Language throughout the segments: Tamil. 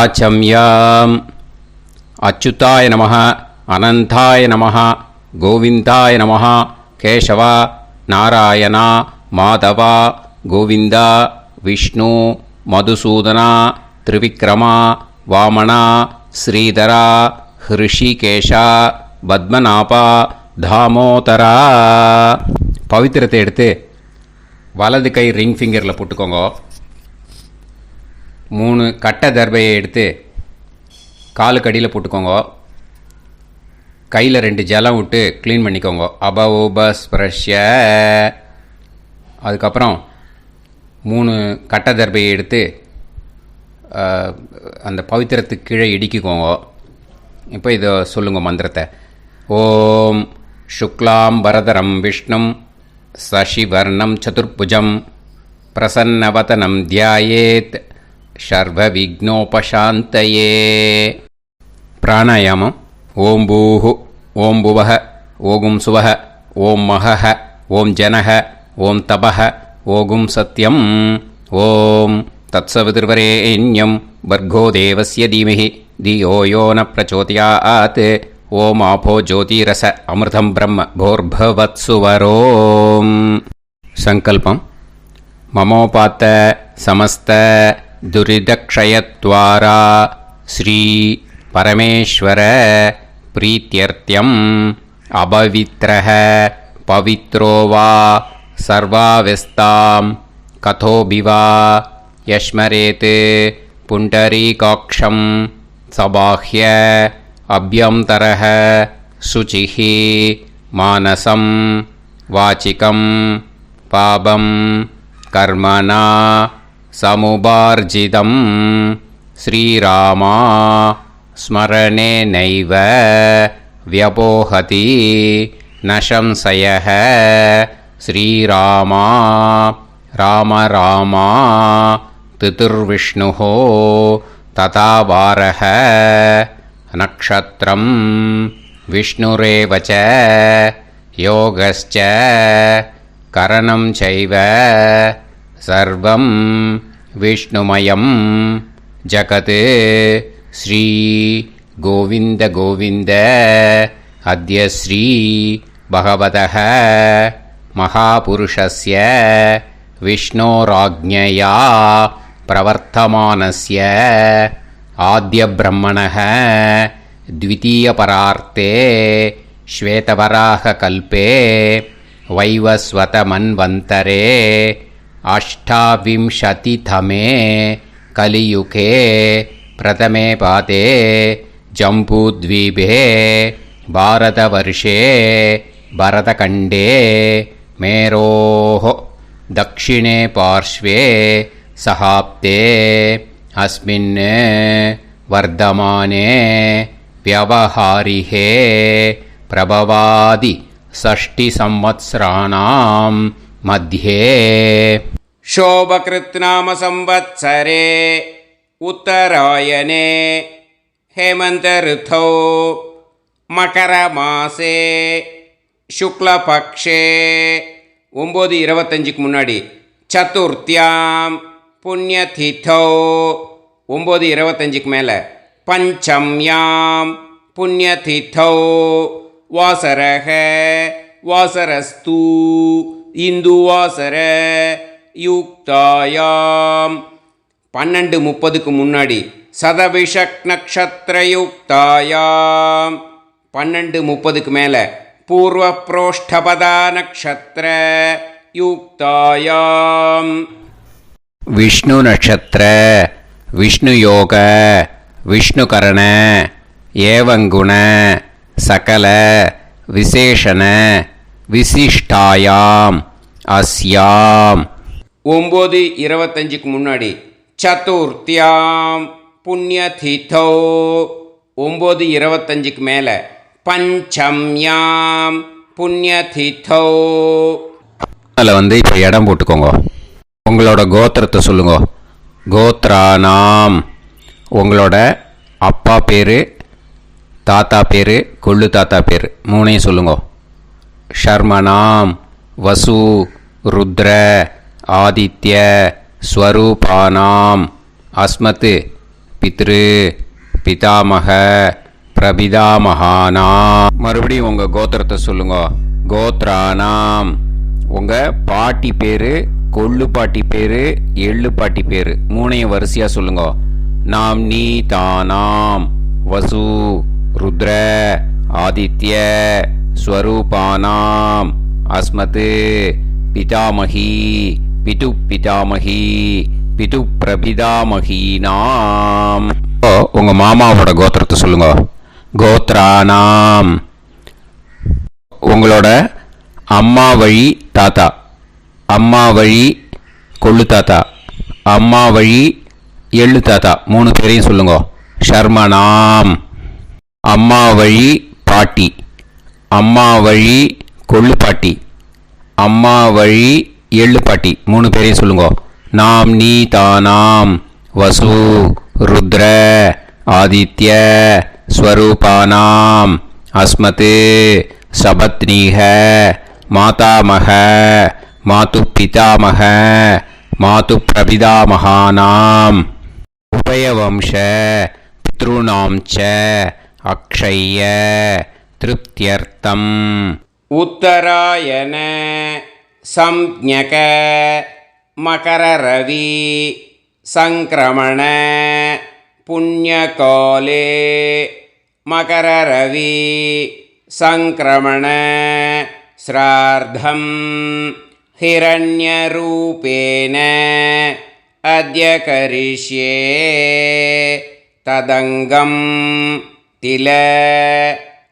ஆச்சம்யாம். அச்சுதாய நமः, அனந்தாய நமः, கோவிந்தாய நமः, கேசவா, நாராயணா, மாதவா, கோவிந்தா, விஷ்ணு, மதுசூதனா, திரிவிக்ரமா, வாமனா, ஸ்ரீதரா, ஹிருஷிகேஷா, பத்மநாபா, தாமோதரா. பவித்திரத்தை எடுத்து வலது கை ரிங் ஃபிங்கரில் போட்டுக்கோங்க. 3 கட்டை தர்பையை எடுத்து காலுக்கடியில் போட்டுக்கோங்க. கையில் 2 ஜலம் விட்டு க்ளீன் பண்ணிக்கோங்க. அபவோபஸ்பிரஷ்ய. அதுக்கப்புறம் 3 கட்டை தர்பையை எடுத்து அந்த பவித்திரத்துக்கு கீழே இடிக்கிக்கோங்க. இப்போ இதை சொல்லுங்க மந்திரத்தை. ஓம் சுக்லாம் வரதரம் விஷ்ணும் சசிவர்ணம் சதுர்புஜம் பிரசன்னவதனம் தியாயேத் சர்வ விக்னோபசாந்தயே. பிராணாயாமம். ஓம் பூஹு, ஓம் புவஹ, ஓகும் சுவஹ, ஓம் மஹஹ, ஓம் ஜனஹ, ஓம் தபஹ, ஓகும் சத்யம். ஓம் தத்சவிதுர்வரேண்யம் பர்கோ தேவஸ்ய தீமஹி தியோ யோ ந பிரச்சோதயாத். ஓம் ஆபோ ஜோதிரச அமிர்தம் பிரம்ம போர்பவத்சுவரோம். சங்கல்பம். மமோபாத்த சமஸ்த துரிதக்ஷயத்வாரா ஸ்ரீ பரமேஸ்வர பிரீத்யர்த்தியம் அபவித்ரஹ பவித்ரோ வா சர்வாவஸ்தாம் கதோபிவா யஸ்மரேத் புண்டரீகாக்ஷம் சபாஹ்ய அப்யந்தரஹ சுசிஹ மானசம் வாசிகம் பாபம் கர்மணா சமுபார்ஜிதம் ஸ்ரீராமா ஸ்மரணேனைவ வ்யபோஹதி ந சம்சயः. ஸ்ரீராமா ராம ராமா திதிர்விஷ்ணுः ததா வாரः. நக்ஷத்ரம் விஷ்ணுரேவ ச யோகஸ்ச கரணம் சைவ சர்வம் விஷ்ணுமயம் ஜகத். ஸ்ரீ கோவிந்த கோவிந்த அத்ய ஸ்ரீ பகவதः மகாபுருஷஸ்ய விஷ்ணோராஜ்ஞயா பிரவர்த்தமானஸ்ய ஆத்ய பிரம்மணः த்விதீயபரார்த்தே ஸ்வேதவராக கல்பே வைவஸ்வத மன்வந்தரே அஷ்டாவிம்சதிதமே கலியுகே பிரதமே பாதே ஜம்பூத்வீபே பாரதவர்ஷே பரதகண்டே மேரோः தக்ஷிணே பார்ஷ்வே சஹாப்தே அஸ்மின் வர்தமானே व्यवहारिहे प्रभवादि 6 संवत्सराणां मध्ये शोभकृत्नाम संवत्सरे उत्तरायणे हेमन्त ऋतौ मकरमासे शुक्लपक्षे 9:25 முன்னாடி சதுர்த்தியாம் புண்ணியதிதௌ 9:25 மேலே பஞ்சம்யாம் புண்ணியதிதௌ வாசரக வாசரஸ்து இந்துவாசர யுக்தாயாம் 12:30 முன்னாடி சதவிஷக் நக்ஷத்ரயுக்தாயாம் 12:30 மேலே பூர்வ புரோஷ்டபதா நக்ஷத்ர யுக்தாயாம் விஷ்ணு நக்ஷத்ர விஷ்ணு யோக விஷ்ணுகரண ஏவங்குண சகல விசேஷண விசிஷ்டாயாம் அஸ்யாம் 9:25 முன்னாடி சதுர்த்தியாம் புண்ணியதிதௌ 9:25 மேலே பஞ்சம்யாம் புண்ணியதிதௌ. அதில் இப்போ இடம் போட்டுக்கோங்க. உங்களோட கோத்திரத்தை சொல்லுங்க. கோத்ரானாம் உங்களோட அப்பா பேர், தாத்தா பேர், கொள்ளு தாத்தா பேர் 3ஐயும் சொல்லுங்க. ஷர்மனாம் வசு ருத்ர ஆதித்ய ஸ்வரூபானாம் அஸ்மத் பித்ரு பிதாமக பிரபிதாமகானாம். மறுபடியும் உங்கள் கோத்திரத்தை சொல்லுங்க. கோத்ரானாம். உங்கள் பாட்டி பேர், கொள்ளு பாட்டி பேர், எள்ளு பாட்டி பேர் மூணையும் வரிசையாக சொல்லுங்க. நாம் நீ தானாம் வசு ருத்ர ஆதித்ய ஸ்வரூபானாம் அஸ்மத் பிதாமகி பிது பிதாமகி பிது பிரபிதாமகீனாம். உங்கள் மாமாவோட கோத்திரத்தை சொல்லுங்க. கோத்ரானாம். உங்களோட அம்மா வழி தாத்தா, அம்மா வழி கொள்ளு தாத்தா, அம்மா வழி எள்ளு தாத்தா மூணு பேரையும் சொல்லுங்க. ஷர்மனாம். அம்மா வழி பாட்டி, அம்மா வழி கொள்ளு பாட்டி, அம்மா வழி எள்ளு பாட்டி மூணு பேரையும் சொல்லுங்க. நாம் நீ தானாம் வசு ருத்ர ஆதித்ய ஸ்வரூபானாம் அஸ்மத் சபத்னீஹ மாதாமக மாது பிதாமக மாது பிரபிதாமகானாம் உபயவம்ச பித்ருணாம் ச அக்ஷய திருப்தியர்த்தம். உத்தராயண சம்ஞக மகரரவி சங்கிரமண புண்ணியகாலே மகரரவி சங்கிரமண ஸ்ரார்த்தம் ஹிரண்யரூபேன அத்ய கரிஷ்யே ததங்கம் தில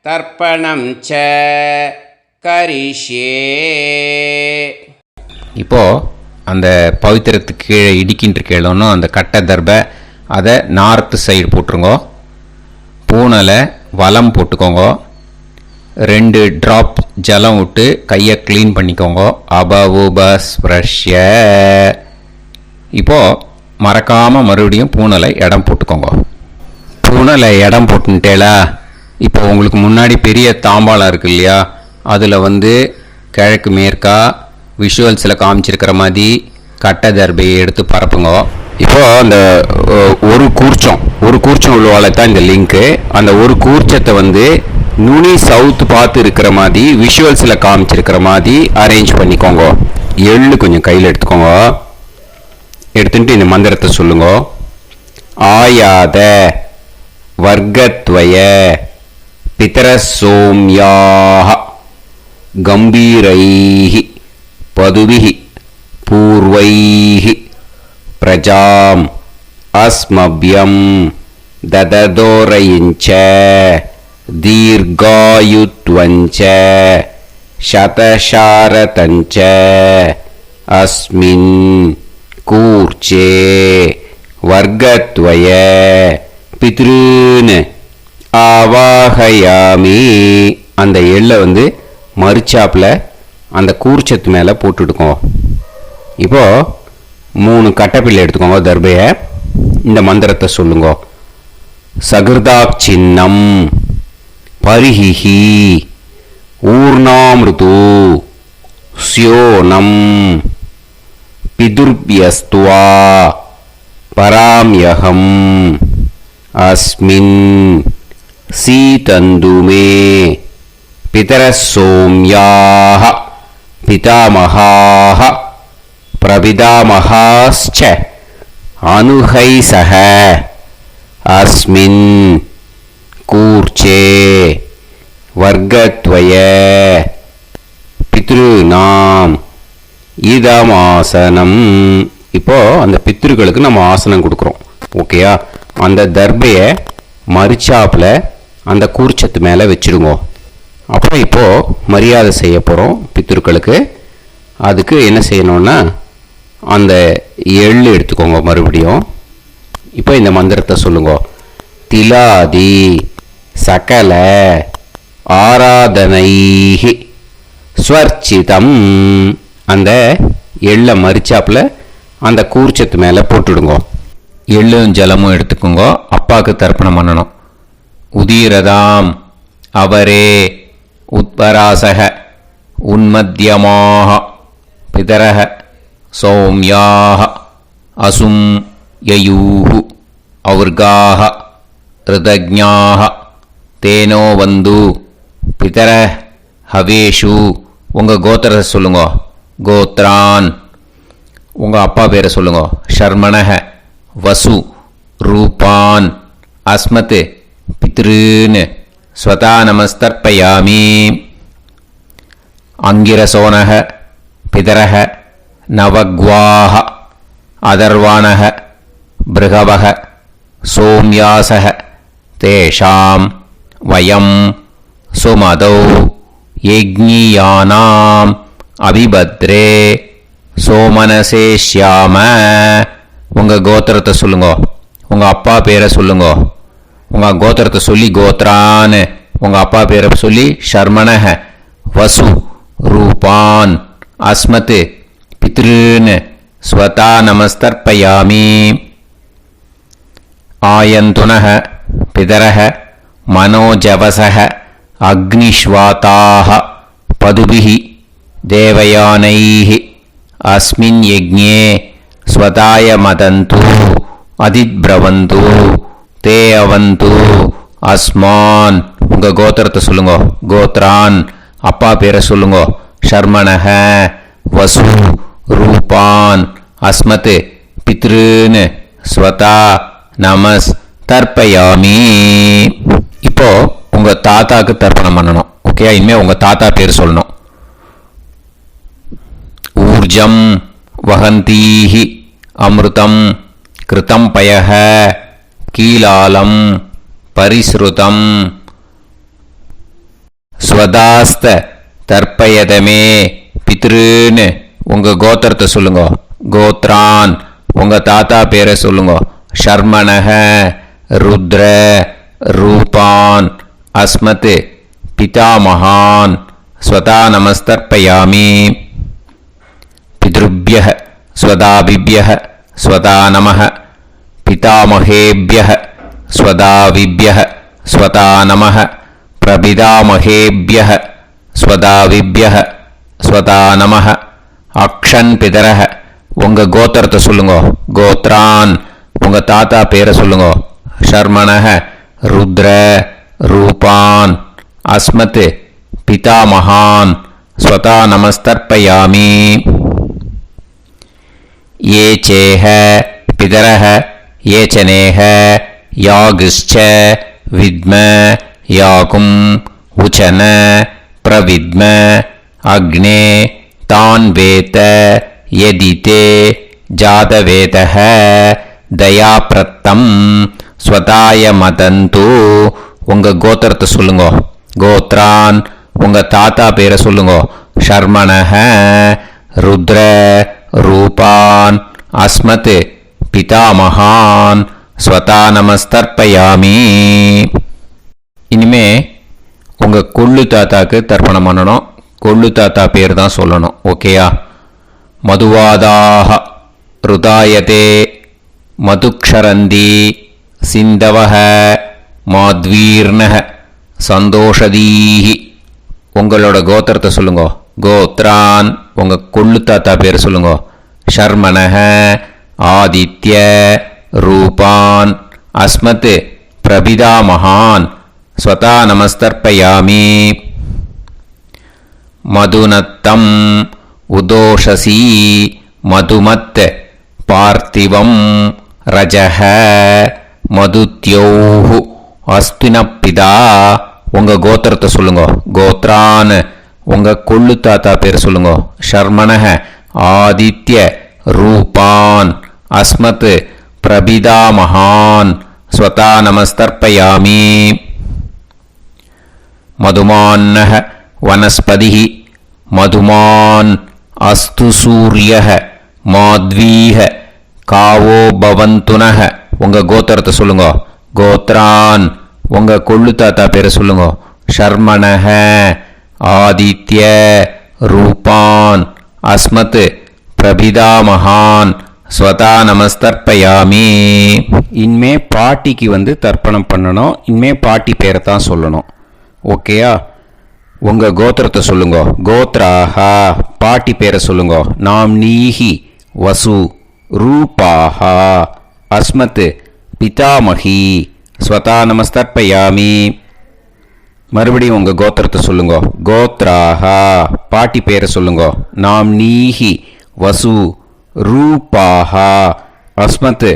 தர்ப்பணம் ச கரிஷ்யே. இப்போது அந்த பவித்திரத்துக்கு கீழே இடிக்கின்ற கீழே அந்த கட்டை தர்பை அதை நார்த்து சைடு போட்டுருங்கோ. பூனலை வலம் போட்டுக்கோங்க. 2 ட்ராப் ஜலம் விட்டு கையை க்ளீன் பண்ணிக்கோங்க. அபவுபஸ்ப்ரஷ்ய. இப்போது மறக்காமல் மறுபடியும் பூனலை இடம் போட்டுக்கோங்க. பூனலை இடம் போட்டுட்டேலா. இப்போ உங்களுக்கு முன்னாடி பெரிய தாம்பாளம் இருக்கு இல்லையா, அதில் கிழக்கு மேற்கா விஷுவல்ஸில் காமிச்சிருக்கிற மாதிரி கட்டை தர்பையை எடுத்து பரப்புங்க. இப்போது அந்த ஒரு கூர்ச்சம் உள்ளவால தான் இந்த லிங்க்கு. அந்த ஒரு கூர்ச்சத்தை நுனி சவுத்து பார்த்து இருக்கிற மாதிரி விஷுவல்ஸில் காமிச்சிருக்கிற மாதிரி அரேஞ்ச் பண்ணிக்கோங்க. எள்ளு கொஞ்சம் கையில் எடுத்துக்கோங்க. எடுத்துட்டு இந்த மந்திரத்தை சொல்லுங்க. ஆயாத வர்க்கத்வய பிதரசோம்யாக கம்பீரைஹி பதுபிஹி பூர்வைஹி பிரஜாம் அஸ்மப்யம் தததோரயிஞ்ச தீர்காயுத்வஞ்ச சதசாரதஞ்ச அஸ்மின் கூர்ச்சே வர்க்கத்வய பித்ருன் ஆவாஹயாமி. அந்த எள்ளை மரிச்சாப்பில் அந்த கூர்ச்சத்து மேலே போட்டுடுக்கோங்க. இப்போது 3 கட்டைப்பிள்ளை எடுத்துக்கோங்க. தர்பையை இந்த மந்திரத்தை சொல்லுங்க. சகிருதாக் சின்னம் பரிஹிஹி ஊர்ணாமிருது ஸ்யோனம் பிதுர்பியஸ்துவா பராம்யகம் அஸ்மின் சீதந்துமே பிதரசோம்யாக பிதாமகாः பிரபிதாமகாஸ்ச அனுஹைசஹ அஸ்மின் கூர்ச்சே வர்க்கத்வய பித்ருநாம் இதமாசனம். இப்போது அந்த பித்ருக்களுக்கு நம்ம ஆசனம் கொடுக்குறோம். ஓகேயா? அந்த தர்பையை மரிச்சாப்பில் அந்த கூர்ச்சத்து மேலே வச்சுடுங்க. அப்புறம் இப்போது மரியாதை செய்ய போகிறோம் பித்ருக்களுக்கு. அதுக்கு என்ன செய்யணும்னா அந்த எள்ளு எடுத்துக்கோங்க. மறுபடியும் இப்போ இந்த மந்திரத்தை சொல்லுங்க. திலாதி சகல ஆராதனைஹி ஸ்வர்ச்சிதம். அந்த எள்ளை மரிச்சாப்பில் அந்த கூர்ச்சத்து மேலே போட்டுடுங்க. எள்ளும் ஜலமும் எடுத்துக்கோங்க. அப்பாவுக்கு தர்ப்பணம் பண்ணணும். உதீரதாம் அவரே உத்பராசக உன்மத்தியமாக பிதரக சௌமியாக அசும் யயூஹு ஔர்காஹ ருதஜ்ஞாஹ தேனோ வந்து பிதர ஹவேஷு. உங்கள் கோத்திரத்தை சொல்லுங்க. கோத்ரான். உங்கள் அப்பா பேரை சொல்லுங்க. ஷர்மணஹ வசு ரூபான் அஸ்மத் பித்ருன்னு ஸ்வதா நமஸ்தர்ப்பயாமி. அங்கிரசோனஹ பிதரஹ நவக்வாஹ அதர்வாணஹ பிருகவஹ சோம்யாசஹ தேஷாம் வயம் சுமதௌ யஜ்ஞியானாம் அபிபத்ரே சோமனசேஷ்யாம. உங்கள் கோத்திரத்தை சொல்லுங்க. உங்கள் அப்பா பேரை சொல்லுங்க. உங்கள் கோத்திரத்தை சொல்லி கோத்ரான்னு உங்கள் அப்பா பேரை சொல்லி ஷர்மணஹ வசு ரூபான் அஸ்மத் பித்ருன்னு ஸ்வதா நமஸ்தர்ப்பயாமி. ஆயந்துனஹ பிதரஹ மனோஜவசஹ அக்னிஷ்வாதாஹ பதுபிஹி தேவயானைஹி அஸ்மின் யஜ்ஞே ஸ்வதாய மதந்து அதித்ப்ரவந்து தே அவது அஸ்மான். உங்கள் கோத்திரத்தை சொல்லுங்க. கோத்ரான். அப்பா பேரை சொல்லுங்க. ஷர்மணஹ வசு ரூபான் அஸ்மத் பித்ருன்னு ஸ்வதா நமஸ் தர்ப்பயாமி. இப்போ உங்கள் தாத்தாக்கு தர்ப்பணம் பண்ணணும். ஓகே, இனிமேல் உங்கள் தாத்தா பேர் சொல்லணும். ஊர்ஜம் வஹந்தீஹி அமிர்தம் கிருதம் பயஹ கீலாலம் பரிஸ்ருதம் ஸ்வதாஸ்த தர்ப்பயதமே பித்ருன்னு உங்கள் கோத்திரத்தை சொல்லுங்க. கோத்ரான். உங்கள் தாத்தா பேரை சொல்லுங்க. ஷர்மணஹ ருத்ர ரூபான் அஸ்மத் பிதாமகான் ஸ்வதா நமஸ்தர்ப்பயாமி. பித்ருப்யஹ ஸ்வதாபிப்யஹ ஸ்வதா நமஹ பிதாமகேப்யஹ ஸ்வதாவிப்யஹ ஸ்வதா நமஹ பிரபிதாமகேப்யஹ ஸ்வதாவிப்யஹ ஸ்வதா நமஹ. அக்ஷன் பிதரஹ. உங்கள் கோத்திரத்தை சொல்லுங்க. கோத்ரான். உங்கள் தாத்தா பேரை சொல்லுங்க. ஷர்மணஹ ருத்ர ரூபான் அஸ்மத் பிதாமகான் ஸ்வதா நமஸ்தர்ப்பயாமி. ये चेह पितरः ये च नेह यागश्च विद्म याकुम् उचन प्रविद्म अग्ने तान् वेत यदिते जातवेतः दयाप्रत्तं स्वताय मदन्तु. உங்கள் கோத்திரத்தை சொல்லுங்க. கோத்ரான். உங்கள் தாத்தா பேரை சொல்லுங்க. ஷர்மணஹ ருத்ர ரூபான் அஸ்மத் பிதாமகான் ஸ்வதா நமஸ்தர்ப்பயாமி. இனிமே உங்கள் கொள்ளு தாத்தாக்கு தர்ப்பணம் பண்ணணும். கொள்ளு தாத்தா பேர் தான் சொல்லணும். ஓகேயா? மதுவாதாக ருதாயதே மதுக்ஷரந்தி சிந்தவஹ மாத்வீர்ணஹ சந்தோஷதீஹி. உங்களோட கோத்திரத்தை சொல்லுங்க. கோத்ரான். உங்கள் கொள்ளு தாத்தா பேர் சொல்லுங்க. ஷர்மணஹ ஆதித்ய ரூபான் அஸ்மத் பிரபிதாமகான் ஸ்வதா நமஸ்தர்ப்பயாமி. மதுநத்தம் உதோஷசி மதுமத் பார்த்திவம் ரஜஹ மதுத்யோஹு அஸ்தினப்பிதா. உங்கள் கோத்திரத்தை சொல்லுங்க. கோத்ரான். உங்கள் கொள்ளு தாத்தா பேர் சொல்லுங்க. ஷர்மணஹ ஆதித்ய ரூபான் அஸ்மத் பிரபிதாமகான் ஸ்வதா நமஸ்தர்ப்பயாமி. மதுமான்னஹ வனஸ்பதிஹி மதுமான் அஸ்து சூரியஹ மாத்வீஹ காவோ பவந்துனஹ. உங்கள் கோத்திரத்தை சொல்லுங்க. கோத்ரான். உங்கள் கொள்ளு தாத்தா பேரை சொல்லுங்க. ஷர்மணஹ ஆதித்ய ரூபான் அஸ்மத் பிரபிதாமகான் ஸ்வதா நமஸ்தர்ப்பயாமி. இனிமே பாட்டிக்கு தர்ப்பணம் பண்ணணும். இனிமே பாட்டி பேரை தான் சொல்லணும். ஓகேயா? உங்கள் கோத்திரத்தை சொல்லுங்க. கோத்ராஹா. பாட்டி பேரை சொல்லுங்க. நாம் நீஹி வசு ரூபாஹா அஸ்மத் பிதாமகி ஸ்வதா நமஸ்தர்ப்பயாமி. மறுபடியும் உங்கள் கோத்திரத்தை சொல்லுங்க. கோத்ராஹா பாட்டி பேரை சொல்லுங்க. நாம்னீஹி வசு ரூபாஹா அஸ்மத்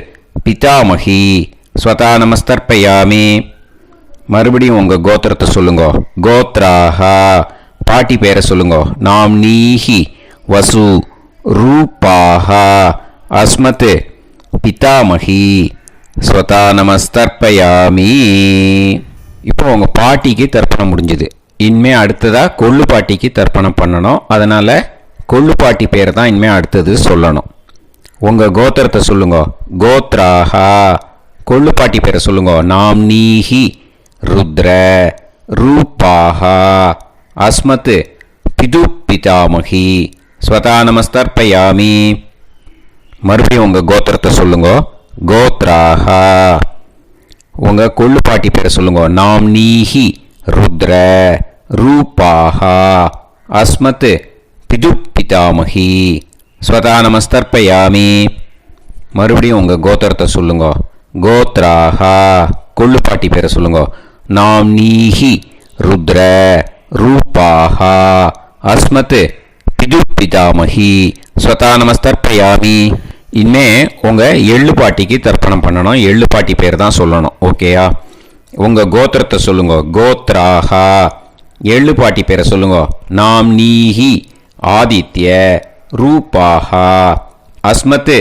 பிதாமகி ஸ்வதா நமஸ்தர்ப்பயாமி. மறுபடியும் உங்கள் கோத்திரத்தை சொல்லுங்க. கோத்ராஹா பாட்டி பேரை சொல்லுங்க. நாம்னீஹி வசு ரூபாஹா அஸ்மத் பிதாமகி ஸ்வதா நமஸ்தர்ப்பயாமி. இப்போ உங்கள் பாட்டிக்கு தர்ப்பணம் முடிஞ்சுது. இனிமே அடுத்ததாக கொள்ளு பாட்டிக்கு தர்ப்பணம் பண்ணணும். அதனால் கொள்ளு பாட்டி பேரை தான் இனிமே அடுத்தது சொல்லணும். உங்கள் கோத்திரத்தை சொல்லுங்க. கோத்ராஹா கொள்ளு பாட்டி பேரை சொல்லுங்க. நாம்னீஹி ருத்ர ரூபாஹா அஸ்மத் பிது பிதாமகி ஸ்வதா நமஸ்தர்ப்பயாமி. மறுபடியும் உங்கள் கோத்திரத்தை சொல்லுங்க. கோத்ராஹா உங்கள் கொள்ளு பாட்டி பேரை சொல்லுங்க. நாம்னீஹி ருத்ர ரூபாஹா அஸ்மத் பிது பிதாமகி ஸ்வதா நமஸ்தர்ப்பயாமி. மறுபடியும் உங்கள் கோத்திரத்தை சொல்லுங்க. கோத்ராஹா கொள்ளு பாட்டி பேரை சொல்லுங்க. நாம்னீஹி ருத்ர ரூபாஹா அஸ்மத் பிது பிதாமகி ஸ்வதா நமஸ்தர்ப்பயாமி. இனிமே உங்கள் எள்ளு பாட்டிக்கு தர்ப்பணம் பண்ணணும். எள்ளு பாட்டி பேர் தான் சொல்லணும். ஓகேயா? உங்கள் கோத்திரத்தை சொல்லுங்க. கோத்ராஹா எள்ளு பாட்டி பேரை சொல்லுங்க. நாம்னீஹி ஆதித்ய ரூபாஹா அஸ்மத்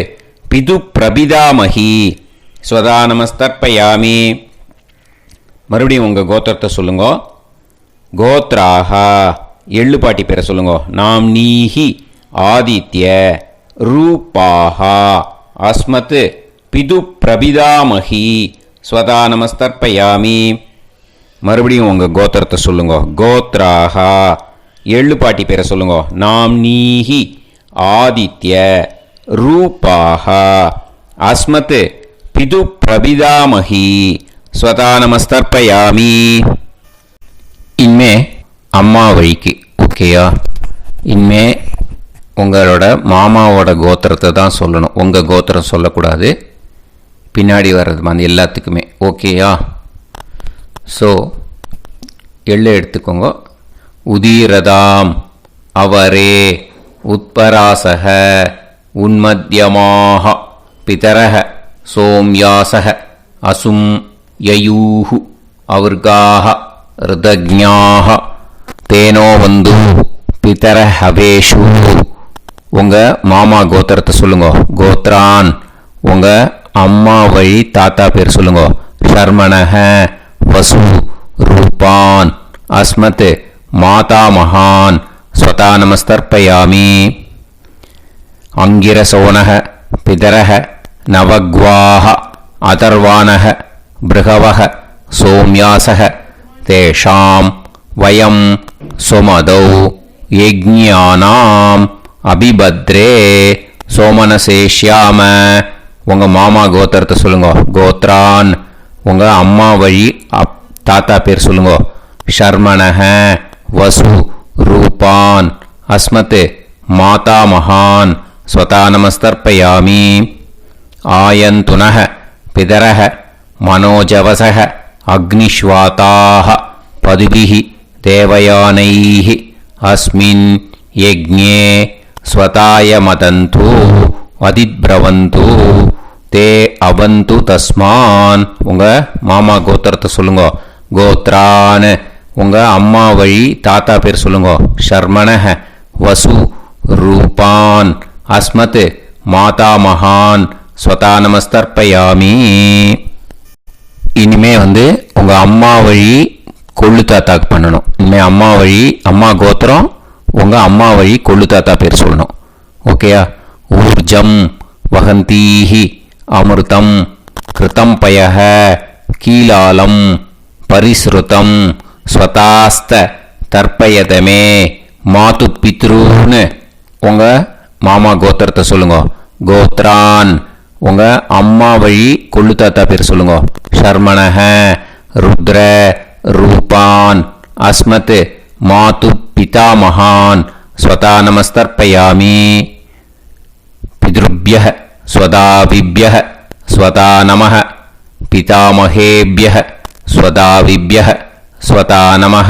பிது பிரபிதாமகி ஸ்வதா நமஸ்தர்ப்பயாமி. மறுபடியும் உங்கள் கோத்திரத்தை சொல்லுங்க. கோத்ராஹா எள்ளு பாட்டி பேரை சொல்லுங்க. நாம்னீஹி ஆதித்ய ரூபாஹா அஸ்மத் பிது பிரபிதாமகி ஸ்வதா நமஸ்தர்ப்பயாமி. மறுபடியும் உங்கள் கோத்திரத்தை சொல்லுங்க. கோத்ராஹா எள்ளு பாட்டி பேரை சொல்லுங்க. நாம்னீஹி ஆதித்ய ரூபாஹா அஸ்மத் பிது பிரபிதாமகி ஸ்வதா நமஸ்தர்ப்பயாமி. இனிமே அம்மா வழிக்கு. ஓகேயா? இனிமே உங்களோட மாமாவோட கோத்திரத்தை தான் சொல்லணும். உங்கள் கோத்திரம் சொல்லக்கூடாது. பின்னாடி வர்றது மாதிரி எல்லாத்துக்குமே. ஓகேயா? ஸோ எள்ளு எடுத்துக்கோங்க. உதீரதாம் அவரே உத்பராசக உன்மத்யமாக பிதரக சோம்யாசக அசும் யயூஹு அவர்காக ருதஜ்ஞாக தேனோ வந்து பிதர ஹவேஷு. உங்கள் மாமா கோத்திரத்தை சொல்லுங்க. கோத்ரான் உங்கள் அம்மா வழி தாத்தா பேர் சொல்லுங்க. ஷர்மணஹ வசு ரூபான் அஸ்மத் மாதா மகான் ஸ்வதா நமஸ்தர்ப்பயாமி. அங்கிரசோனஹ பிதரஹ நவக்வாஹ அதர்வானஹ பிருகவஹ சோம்யாசஹ தேஷாம் வயம் சுமதௌ யஜ்ஞானாம் அபிபத்ரே சோமனசேஷ்யாம. உங்கள் மாமா கோத்திரத்தை சொல்லுங்க. கோத்ரான் உங்கள் அம்மா வழி தாத்தா பேர் சொல்லுங்க. ஷர்மணஹ வசு ரூபான் அஸ்மத் மாதா மகான் ஸ்வதா நமஸ்தர்ப்பயாமி. ஆயந்துனஹ பிதரஹ மனோஜவசஹ அக்னிஷ்வாதாஹ பதுபிஹி தேவயானைஹி அஸ்மின் யஜ்ஞே ஸ்வதாய மதந்து அதிப்ரவந்து தே அவந்து தஸ்மான். உங்கள் மாமா கோத்திரத்தை சொல்லுங்க. கோத்ரான் உங்கள் அம்மா வழி தாத்தா பேர் சொல்லுங்க. ஷர்மணஹ வசு ரூபான் அஸ்மத் மாதா மகான் ஸ்வதா நமஸ்தர்ப்பயாமி. இனிமே உங்கள் அம்மா வழி கொள்ளு தாத்தாக்கு பண்ணணும். இனிமேல் அம்மா வழி அம்மா கோத்திரம் உங்கள் அம்மா வழி கொள்ளு தாத்தா பேர் சொல்லணும். ஓகேயா? ஊர்ஜம் வகந்தீஹி அமிர்தம் கிருதம் பயஹ கீலாலம் பரிஸ்ருதம் ஸ்வதாஸ்த தர்ப்பயதமே மாது பித்ருன்னு. உங்கள் மாமா கோத்திரத்தை சொல்லுங்க. கோத்ரான் உங்கள் அம்மா வழி கொள்ளு தாத்தா பேர் சொல்லுங்க. ஷர்மணஹ ருத்ர ரூபான் அஸ்மத் மாது பிதாமகான் ஸ்வதா நமஸ்தர்ப்பயாமி. பித்ருப்யः ஸ்வதாபிப்யः ஸ்வதா நமः பிதாமகேப்யः ஸ்வதாவிப்யः ஸ்வதா நமः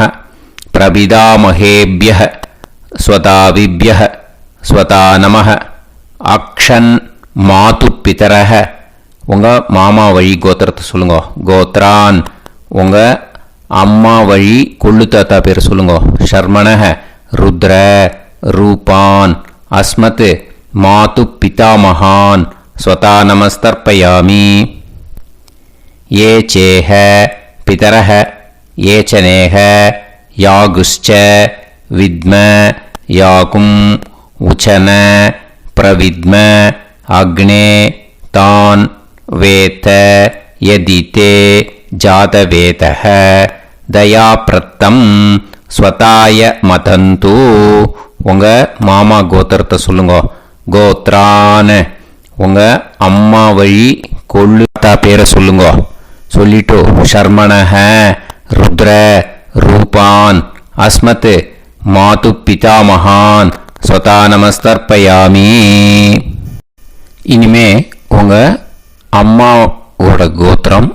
பிரபிதாமகேப்யः ஸ்வதாவிப்யः ஸ்வதா நமः அக்ஷன் மாது பிதரஹ உங்கள் மாமா வழி கோத்திரத்தை சொல்லுங்க. கோத்ரான் உங்கள் அம்மா வழி கொள்ளு தாத்தா பேர் சொல்லுங்க. ஷர்மணஹ ருத்ர ரூபான் அஸ்மத் மாது பிதாமகான் ஸ்வதா நமஸ்தர்ப்பயாமி. ये चेह पितरः ये च नेह यागुश्च विद्म याकुम् उचन प्रविद्म अग्ने तान् वेत यदिते जातवेतः दयाप्रत्तम् स्वताय मदन्तु உங்கள் மாமா கோத்திரத்தை சொல்லுங்க. கோத்ரான் உங்கள் அம்மா வழி கொள்ளு தாத்தா பேரை சொல்லுங்க. சொல்லிட்டு ஷர்மணஹ ருத்ர ரூபான் அஸ்மத் மாது பிதாமகான் ஸ்வதா நமஸ்தர்ப்பயாமி. இனிமே உங்கள் அம்மாவோட கோத்திரம்,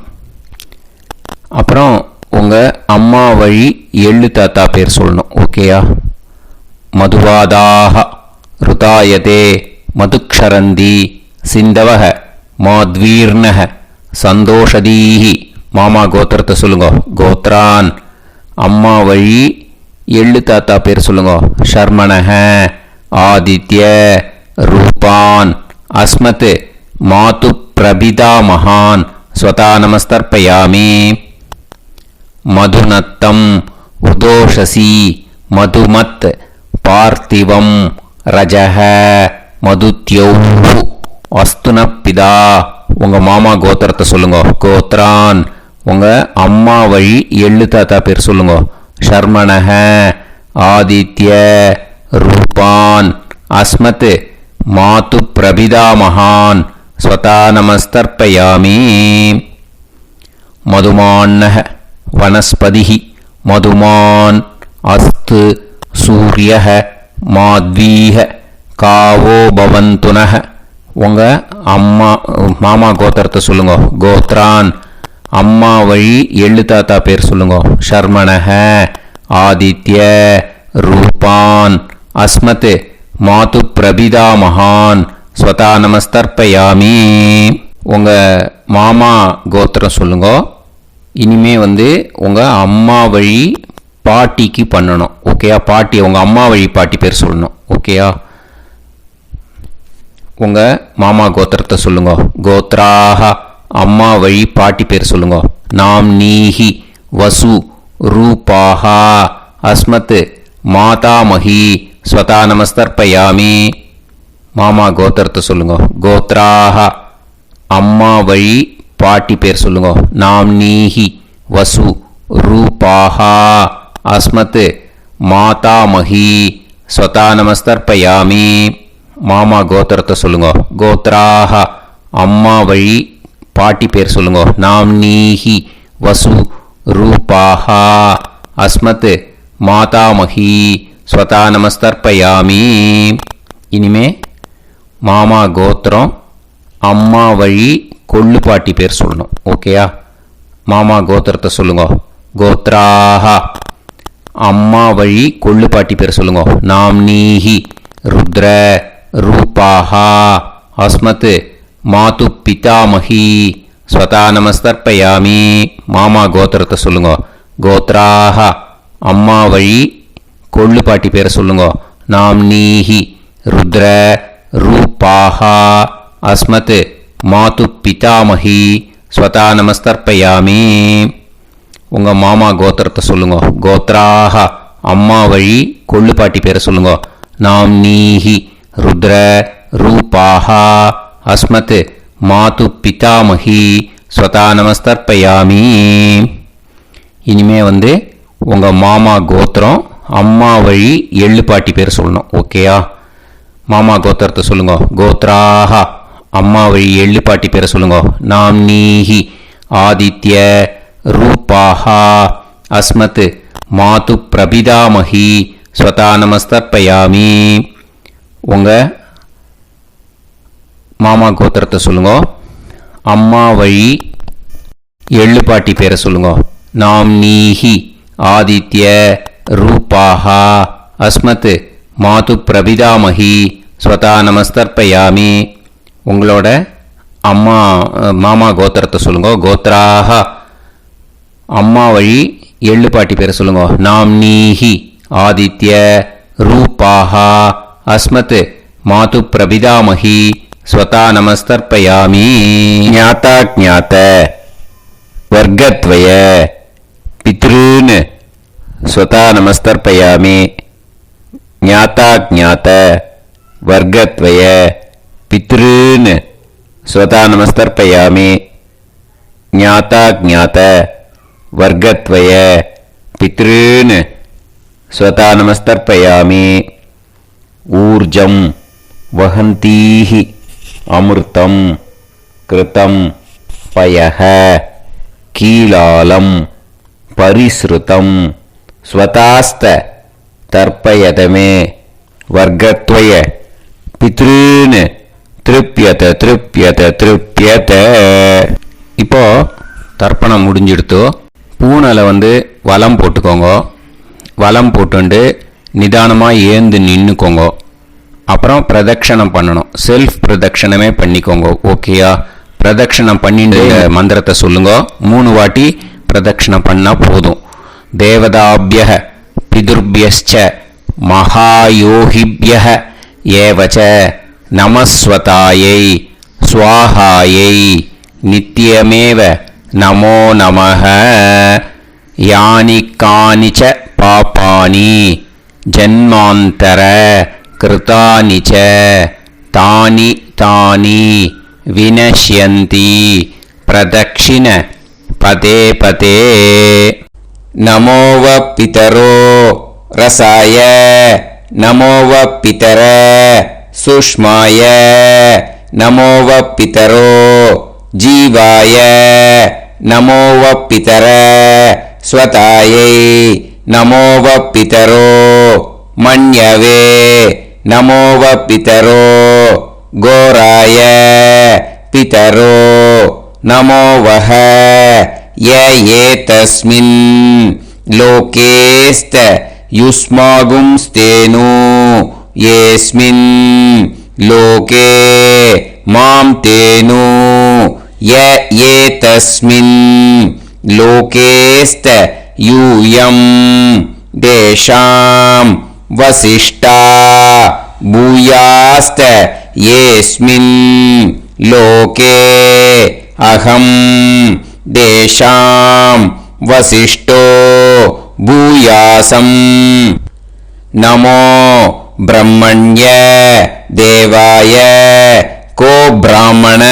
அப்புறம் உங்கள் அம்மா வழி எள்ளு தாத்தா பேர் சொல்லணும். ஓகேயா? மதுவாதாக ருதாயதே மதுக்ஷரந்தி சிந்தவஹ மாத்வீர்ணஹ சந்தோஷதீஹி. மாமா கோத்திரத்தை சொல்லுங்க. கோத்ரான் அம்மா வழி எள்ளு தாத்தா பேர் சொல்லுங்க. ஷர்மணஹ ஆதித்ய ரூபான் அஸ்மத் மாது பிரபிதா மகான் ஸ்வதா நமஸ்தர்ப்பயாமி. மதுநத்தம் உதோஷசி மதுமத் பார்த்திவம் ரஜஹ மதுத்யௌ அஸ்துனப்பிதா உங்கள் மாமா கோத்திரத்தை சொல்லுங்க. கோத்ரான் உங்கள் அம்மா வழி எள்ளு தாத்தா பேர் சொல்லுங்க. ஷர்மணஹ ஆதித்ய ரூபான் அஸ்மத் மாது பிரபிதா மகான் ஸ்வதா நமஸ்தர்ப்பயாமி. மதுமான்னஹ வனஸ்பதிஹி மதுமான் அஸ்து சூரியஹ மாத்வீஹ காவோ பவந்துனஹ உங்கள் அம்மா மாமா கோத்திரத்தை சொல்லுங்க. கோத்ரான் அம்மா வழி எள்ளு தாத்தா பேர் சொல்லுங்க. ஷர்மணஹ ஆதித்ய ரூபான் அஸ்மத் மாது பிரபிதா மகான் ஸ்வதா நமஸ்தர்ப்பயாமி. உங்கள் மாமா கோத்திரம் சொல்லுங்க. இனிமே உங்கள் அம்மா வழி பாட்டிக்கு பண்ணணும். ஓகேயா? பாட்டி உங்கள் அம்மா வழி பாட்டி பேர் சொல்லணும். ஓகேயா? உங்கள் மாமா கோத்திரத்தை சொல்லுங்க. கோத்ராஹ அம்மா வழி பாட்டி பேர் சொல்லுங்க. நாம் நீஹி வசு ரூபாஹா அஸ்மத் மாதாமஹி ஸ்வதா நமஸ்தர்ப்பயாமி. மாமா கோத்திரத்தை சொல்லுங்க. கோத்ராஹ அம்மா வழி பாட்டி பேர் சொல்லுங்க. நாம் நீஹி வசு ரூபாஹா அஸ்மத் மாதாமஹி ஸ்வதா நமஸ்தர்ப்பயாமி. மாமா கோத்திரத்தை சொல்லுங்க. கோத்ராஹ அம்மா வழி பாட்டி பேர் சொல்லுங்க. நாம் நீஹி வசு ரூபாஹா அஸ்மத் மாதாமஹி ஸ்வதா நமஸ்தர்ப்பயாமி. இனிமே மாமா கோத்திரம் அம்மா வழி கொள்ளு பாட்டி பேர் சொல்லணும். ஓகேயா? மாமா கோத்திரத்தை சொல்லுங்க. கோத்ராஹ அம்மா வழி கொள்ளு பாட்டி பேர் சொல்லுங்க. நாம் நீஹி ருத்ர ரூபாஹா அஸ்மத் மாது பிதாமஹி ஸ்வதா நமஸ்தர்ப்பயாமி. மாமா கோத்திரத்தை சொல்லுங்க. கோத்ராஹ அம்மா வழி கொள்ளு பாட்டி பேரை சொல்லுங்க. நாம் நீஹி ருத்ர ரூபாஹா அஸ்மத் மாது பிதாமஹி ஸ்வதா நமஸ்தர்ப்பயாமி. உங்கள் மாமா கோத்திரத்தை சொல்லுங்க. கோத்ராஹ அம்மா வழி கொள்ளு பாட்டி பேரை சொல்லுங்க. நாம் நீஹி ருத்ர ரூபாஹா அஸ்மத் மாது பிதாமஹி ஸ்வதா நமஸ்தர்ப்பயாமி. இனிமே உங்கள் மாமா கோத்திரம் அம்மா வழி எள்ளு பாட்டி பேர் சொல்லணும். ஓகேயா? மாமா கோத்திரத்தை சொல்லுங்க. கோத்ராஹ அம்மா வழி எள்ளு பாட்டி பேரை சொல்லுங்க. நாம் நீஹி ஆதித்ய ரூபாஹா அஸ்மத் மாது பிரபிதாமஹி ஸ்வதா நமஸ்தர்ப்பயாமி. உங்கள் மாமா கோத்திரத்தை சொல்லுங்க. அம்மா வழி எள்ளு பாட்டி பேரை சொல்லுங்க. நாம்னீஹி ஆதித்ய ரூபாஹா அஸ்மத் மாது பிரபிதாமகி ஸ்வதா நமஸ்தர்ப்பயாமி. உங்களோட அம்மா மாமா கோத்திரத்தை சொல்லுங்க. கோத்ராஹ அம்மா வழி எள்ளு பாட்டி பேரை சொல்லுங்க. நாம்னீஹி ஆதித்ய ரூபாஹா அஸ்மத் மாது பிரபிதாமகி ஸ்வதா நமஸ்தர்ப்பயாமி. ஞாதா ஞாத வர்க்கத்வய பித்ருன் ஸ்வதா நமஸ்தர்ப்பயாமி. ஞாதா ஞாத வர்க்கத்வய பித்ருன் ஸ்வதா நமஸ்தர்ப்பயாமி. ஞாதா ஞாத வர்க்கத்வய பித்ருன் ஸ்வதா நமஸ்தர்ப்பயாமி. ஊர்ஜம் வஹந்தீஹி அமிர்தம் கிருதம் பயஹ கீலாலம் பரிஸ்ருதம் ஸ்வதாஸ்த தர்ப்பயதமே. வர்க்கத்வய பித்ருன் திருப்யத திருப்யத திருப்யத. இப்போ தர்ப்பணம் முடிஞ்சிடுத்தோ. பூனலை வலம் போட்டுக்கோங்க. வலம் போட்டுண்டு நிதானமாக ஏந்து நின்றுக்கோங்க. அப்புறம் பிரதட்சணம் பண்ணணும். செல்ஃப் பிரதட்சணமே பண்ணிக்கோங்க. ஓகேயா? பிரதட்சணம் பண்ணிட்டு மந்திரத்தை சொல்லுங்க. 3 வாட்டி பிரதட்சணம் பண்ணால் போதும். தேவதாபியः பிதுர்பியஸ்ச மகாயோகிபியः ஏவச நமஸ்வதாயை ஸ்வாஹாயை நித்யமேவ நமோ நமः. யானி கானிச்ச பாபானி ஜன்மாந்தர கிருதானி ச தானி தானி வினஷ்யந்தி பிரதக்ஷிண பதே பதே. நமோவ பிதரோ ரசாய நமோவ பிதர சுஷ்மாய நமோவ பிதரோ ஜீவாய நமோவ பிதர ஸ்வதாயை நமோவ பிதரோ மன்யவே நமோவ பிதரோ கோராய பிதரோ நமோவஹ. ய ஏதஸ்மின் லோகேஸ்த யுஸ்மாகும்ஸ்தேனு ஏஸ்மின் லோகே மாம் தேனு. ய ஏதஸ்மின் லோகேஸ்த யூயம் தேஷாம் வசிஷ்டா பூயாஸ்த ஏஸ்மின் லோகே அகம் தேஷாம் வசிஷ்டோ பூயாசம். நமோ பிரம்மண்ய தேவாய கோ பிராமண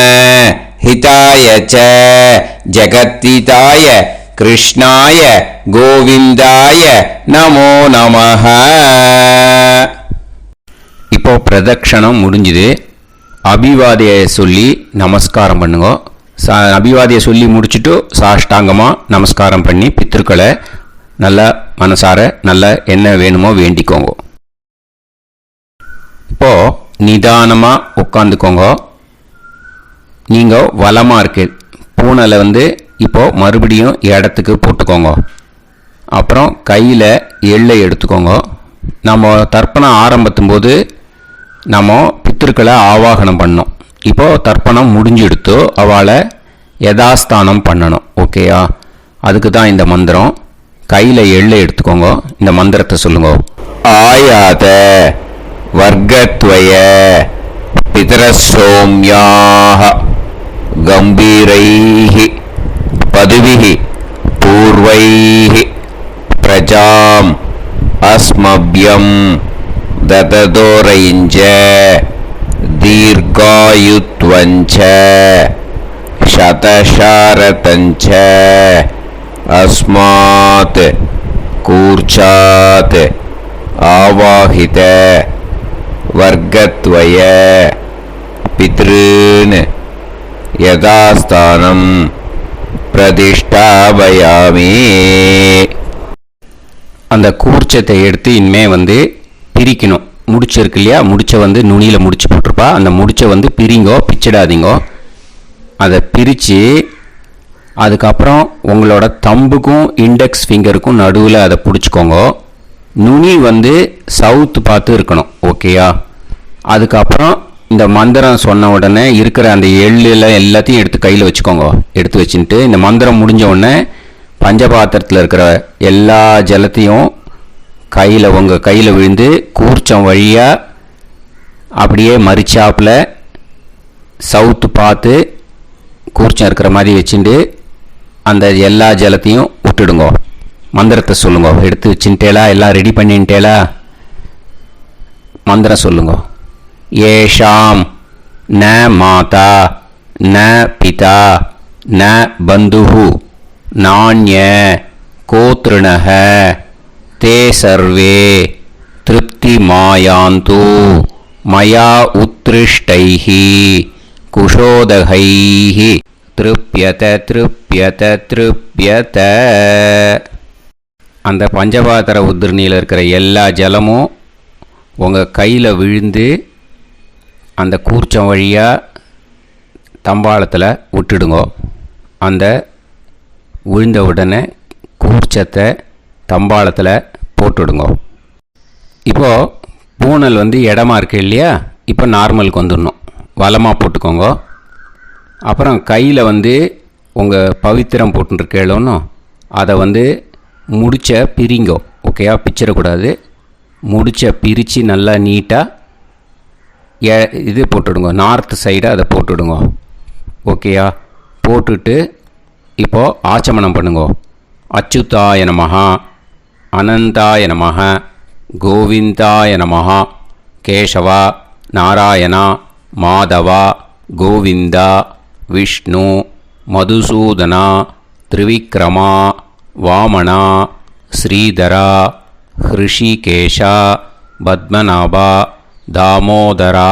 ஹிதாய ச ஜகத்ஹிதாய கிருஷ்ணாய கோவிந்தாய நமோ நமஹ. இப்போ பிரதட்சணம் முடிஞ்சுது. அபிவாதியை சொல்லி நமஸ்காரம் பண்ணுங்க. அபிவாதியை சொல்லி முடிச்சுட்டு சாஷ்டாங்கமாக நமஸ்காரம் பண்ணி பித்ருக்களை நல்லா மனசார நல்லா என்ன வேணுமோ வேண்டிக்கோங்க. இப்போ நிதானமாக உட்காந்துக்கோங்க. நீங்கள் வலமாக இருக்கு பூனலை இப்போ மறுபடியும் இடத்துக்கு போட்டுக்கோங்க. அப்புறம் கையில் எள்ளை எடுத்துக்கோங்க. நம்ம தர்ப்பணம் ஆரம்பிக்கும் போது நம்ம பித்திருக்களை ஆவாகனம் பண்ணோம். இப்போது தர்ப்பணம் முடிஞ்செடுத்து அவளை யதாஸ்தானம் பண்ணணும். ஓகேயா? அதுக்கு தான் இந்த மந்திரம். கையில் எள்ளை எடுத்துக்கோங்க. இந்த மந்திரத்தை சொல்லுங்க. ஆயாத வர்க்கத்வய பிதரசோம்யாக கம்பீரைஹி பதுவிஹி பூர்வைஹி பிரஜாம் அஸ்மப்யம் தததோரைஞ்ச தீர்காயுத்வஞ்ச சதசாரதஞ்ச அஸ்மாத் கூர்ச்சாத் ஆவாஹித வர்க்கத்வய பித்ருன் யதாஸ்தானம் பிரதிஷ்டாபயாமி. அந்த கூர்ச்சத்தை எடுத்து இனிமே பிரிக்கணும். முடிச்சிருக்கு இல்லையா? முடிச்ச நுனியில் முடிச்சு போட்டிருப்பா. அந்த முடிச்ச பிரிங்கோ, பிச்சிடாதீங்கோ. அதை பிரித்து அதுக்கப்புறம் உங்களோட தம்புக்கும் இண்டெக்ஸ் ஃபிங்கருக்கும் நடுவில் அதை பிடிச்சிக்கோங்க. நுனி வந்து சவுத்து பார்த்து இருக்கணும். ஓகேயா? அதுக்கப்புறம் இந்த மந்திரம் சொன்ன உடனே இருக்கிற அந்த எள்ளில் எல்லாத்தையும் எடுத்து கையில் வச்சுக்கோங்க. எடுத்து வச்சுட்டு இந்த மந்திரம் முடிஞ்ச உடனே பஞ்சபாத்திரத்தில் இருக்கிற எல்லா ஜலத்தையும் உங்கள் கையில் விழுந்து கூர்ச்சம் வழியாக அப்படியே மறிச்சாப்பில் சவுத்து பார்த்து கூர்ச்சம் இருக்கிற மாதிரி வச்சுட்டு அந்த எல்லா ஜலத்தையும் விட்டுடுங்க. மந்திரத்தை சொல்லுங்க. எடுத்து வச்சுட்டேலா? எல்லாம் ரெடி பண்ணிட்டேலா? மந்திரம் சொல்லுங்க. ஏஷாம் ந மாதா ந பிதா ந பந்துஹு நாண்ய கோத்ருணஹ தே சர்வே திருப்தி மாயாந்து மயா உத்ருஷ்டைஹி குஷோதகைஹி திருப்யத திருப்யத திருப்யத. அந்த பஞ்சபாத்திர உதிரணியில் இருக்கிற எல்லா ஜலமும் உங்கள் கையில் விழுந்து அந்த கூர்ச்சம் வழியாக தம்பாளத்தில் விட்டுடுங்க. அந்த விழுந்த உடனே கூர்ச்சத்தை தம்பாளத்தில் போட்டுடுங்க. இப்போது பூனல் வந்து இடமா இருக்கு இல்லையா? இப்போ நார்மலுக்கு வந்துடணும். வலமாக போட்டுக்கோங்க. அப்புறம் கையில் வந்து உங்கள் பவித்திரம் போட்டுருக்கேளோன்னு அதை வந்து முடிச்ச பிரிங்கோ. ஓகேயா? பிச்சிடக்கூடாது. முடிச்ச பிரித்து நல்லா நீட்டாக இது போட்டுடுங்க. நார்த் சைடை அதை போட்டுடுங்க. ஓகேயா? போட்டுட்டு இப்போது ஆச்சமனம் பண்ணுங்க. அச்சுதாய நமஹ அனந்தாய நமஹ கோவிந்தாய நமஹ கேசவா நாராயணா மாதவா கோவிந்தா விஷ்ணு மதுசூதனா திரிவிக்ரமா வாமனா ஸ்ரீதரா ஹிருஷிகேஷா பத்மநாபா தாமோதரா.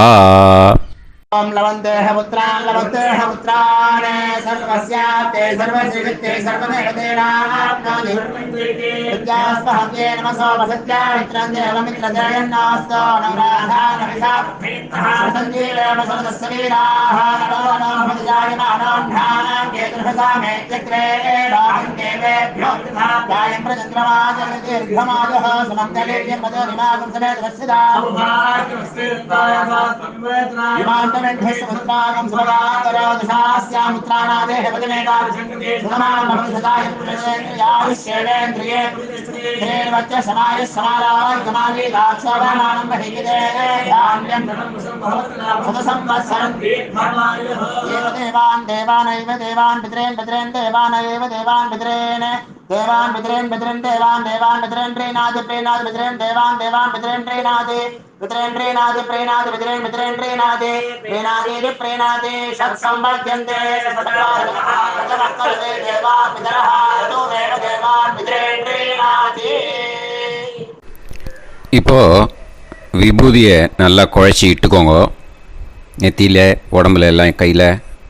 ओम लवन्तेह पुत्रान् लवन्तेह पुत्रान् सर्वस्याप्ते सर्वश्रीवित्ते सर्वदेवतेनाप्नोति विद्यास्पहव्ये नमसो वसत्या मित्रं देवमित्रजयन्नास्तो नवराधानविषाभेत्तः सञ्जीवेम सर्वस्वीराः नमो नमोऽजायमानोऽन्धानां केतुर्भसामेत्यग्रे देवेभ्यो गायं प्रचन्द्रमाजगतिर्घमाजः सुमङ्गलेर्यं मदोनिमागं समेतवस्सिदा विमानमेध्यस्वत्रागं सुभगान्तरादशास्यामित्राणादेह पदमेकाभिषङ्गते सुमानमभिषदाय पुरुषेन्द्रियाविश्येवेन्द्रिये हेर्वच्च समायः समाराय कमाली दाक्षाभामानं बहिगिदे यान्यं सदसंवत्सरं एव देवान् देवानैव देवान् पितॄन् पितॄन् देवानैव देवान् पितॄन् देवान् पितॄन् पितॄन् देवान् देवान् पितॄन् प्रीणाति प्रीणाति पितॄन् देवान् देवान् पितॄन् प्रीणाति पितॄन् प्रीणाति प्रीणाति पितॄन् पितॄन् प्रीणाति प्रीणाति प्रीणाति षट्संवर्ध्यन्ते षट्वर्तते देवान् पितरः ततो देव देवान् पितॄन् प्रीणाति. இப்போ விபூதியை நல்லா குழச்சி இட்டுக்கோங்க. நெத்தியில் உடம்புல எல்லாம் கையில்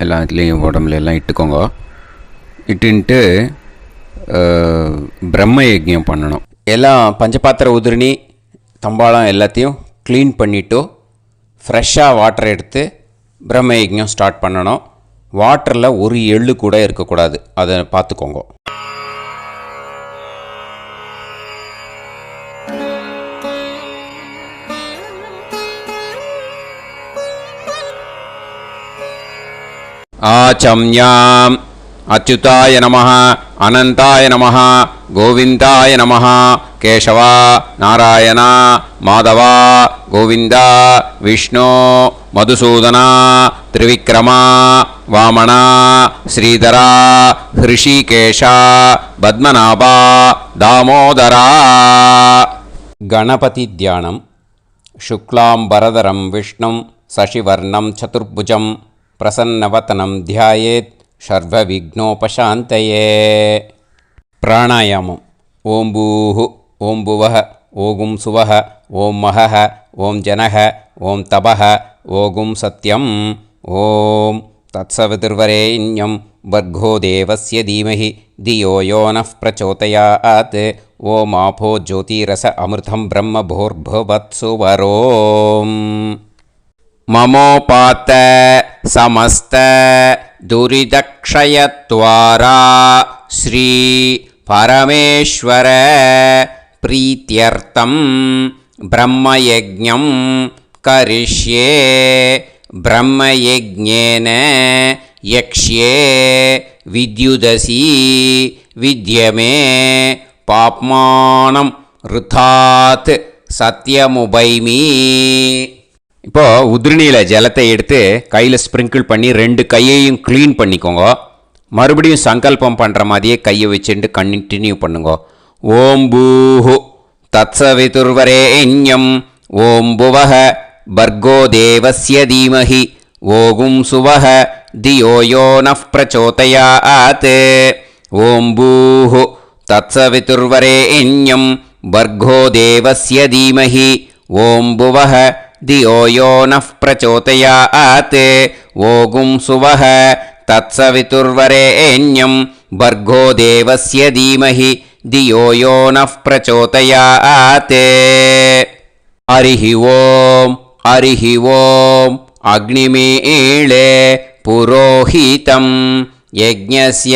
எல்லாத்துலேயும் உடம்புல எல்லாம் இட்டுக்கோங்க. இட்டுன்ட்டு பிரம்ம யஜ்ஞம் பண்ணணும். எல்லாம் பஞ்சபாத்திர உதிரணி தம்பாளம் எல்லாத்தையும் க்ளீன் பண்ணிவிட்டு ஃப்ரெஷ்ஷாக வாட்டர் எடுத்து பிரம்ம யஜ்ஞம் ஸ்டார்ட் பண்ணணும். வாட்டரில் ஒரு எள்ளு கூட இருக்கக்கூடாது. அதை பார்த்துக்கோங்க. ஆச்சம்யாம் அச்சுதாய நமஹ அனந்தாய நமஹ கோவிந்தாய நமஹ கேசவா நாராயணா மாதவா கோவிந்தா விஷ்ணு மதுசூதனா திரிவிக்ரமா வாமனா ஸ்ரீதரா ஹிருஷிகேஷா பத்மநாபா தாமோதரா. கணபதி தியானம். சுக்லாம்பரதரம் விஷ்ணும் சசிவர்ணம் சதுர்புஜம் பிரசன்னவதனம் தியாயேத் சர்வவிக்னோபசாந்தயே. பிராணாயாமம். ஓம் பூஹு ஓம் புவஹ ஓகும் சுவஹ ஓம் மஹஹ ஓம் ஜனஹ ஓம் தபஹ ஓகும் சத்யம். ஓம் தத்சவிதுர்வரேண்யம் வர்கோ தேவஸ்ய தீமஹி தியோ யோ நः பிரச்சோதயாத். ஓம் ஆபோ ஜோதிரஸ அமிர்தம் பிரம்ம பூர்புவத்சு வரோம். மமோபாத்த சமஸ்த दुरितक्षयत्वारा श्री परमेश्वर प्रीत्यर्थं ब्रह्मयज्ञं करिष्ये ब्रह्मयज्ञेन यक्ष्ये विद्युदसि विद्यमे पाप्मानं ருத்தாத் சத்யமுபைமி. இப்போ உதிரணியில் ஜலத்தை எடுத்து கையில் ஸ்ப்ரிங்கிள் பண்ணி 2 கையையும் க்ளீன் பண்ணிக்கோங்க. மறுபடியும் சங்கல்பம் பண்ணுற மாதிரியே கையை வச்சுட்டு கண்டினியூ பண்ணுங்க. ஓம் பூஹு தத்சவிதுர்வரேண்யம் ஓம் புவஹ பர்கோ தேவஸ்ய தீமஹி ஓகும் சுவஹ தியோ யோ நஃப் பிரச்சோதயாத். ஓம் பூஹு தத்சவிதுர்வரேண்யம் भर्गो देवस्य धीमहि ओं भुवः धियो यो नः प्रचोदयात्. ओगुं सुवः तत्सवितुर्वरेण्यं भर्गो देवस्य धीमहि धियो यो नः प्रचोदयात्. हरिः ओं अग्निमीळे पुरोहितं यज्ञस्य